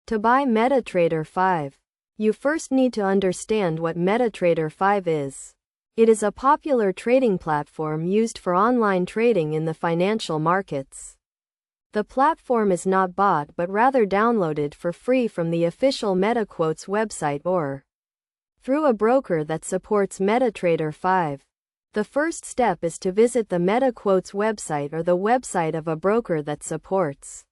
To buy MetaTrader 5, you first need to understand what MetaTrader 5 is. It is a popular trading platform used for online trading in the financial markets. The platform is not bought but rather downloaded for free from the official MetaQuotes website or through a broker that supports MetaTrader 5. The first step is to visit the MetaQuotes website or the website of a broker that supports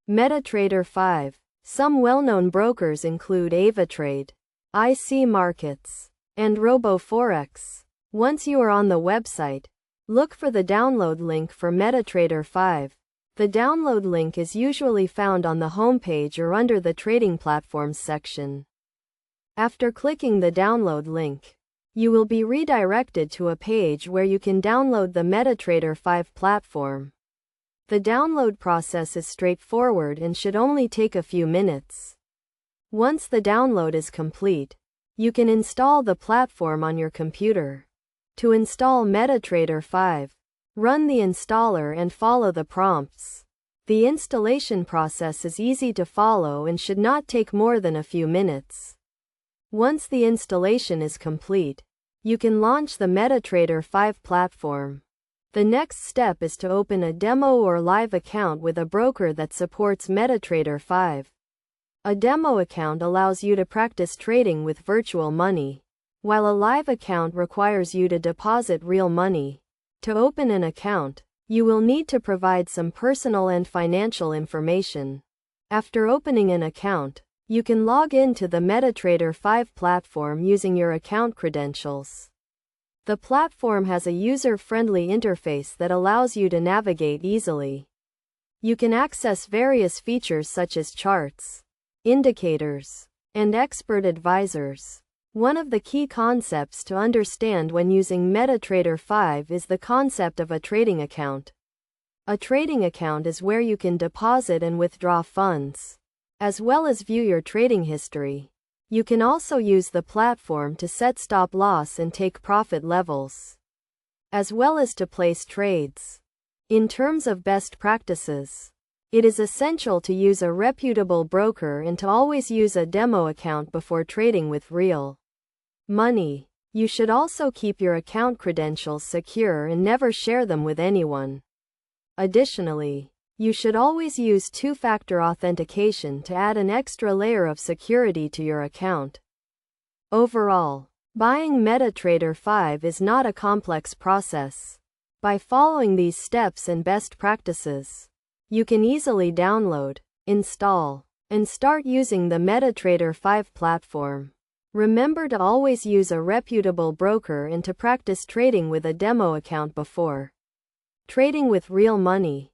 MetaTrader 5. Some well-known brokers include AvaTrade, IC Markets, and RoboForex. Once you are on the website, look for the download link for MetaTrader 5. The download link is usually found on the homepage or under the Trading Platforms section. After clicking the download link, you will be redirected to a page where you can download the MetaTrader 5 platform. The download process is straightforward and should only take a few minutes. Once the download is complete, you can install the platform on your computer. To install MetaTrader 5, run the installer and follow the prompts. The installation process is easy to follow and should not take more than a few minutes. Once the installation is complete, you can launch the MetaTrader 5 platform. The next step is to open a demo or live account with a broker that supports MetaTrader 5. A demo account allows you to practice trading with virtual money, while a live account requires you to deposit real money. To open an account, you will need to provide some personal and financial information. After opening an account, you can log in to the MetaTrader 5 platform using your account credentials. The platform has a user-friendly interface that allows you to navigate easily. You can access various features such as charts, indicators, and expert advisors. One of the key concepts to understand when using MetaTrader 5 is the concept of a trading account. A trading account is where you can deposit and withdraw funds, as well as view your trading history. You can also use the platform to set stop loss and take profit levels, as well as to place trades. In terms of best practices, it is essential to use a reputable broker and to always use a demo account before trading with real money. You should also keep your account credentials secure and never share them with anyone. Additionally, you should always use two-factor authentication to add an extra layer of security to your account. Overall, buying MetaTrader 5 is not a complex process. By following these steps and best practices, you can easily download, install, and start using the MetaTrader 5 platform. Remember to always use a reputable broker and to practice trading with a demo account before trading with real money.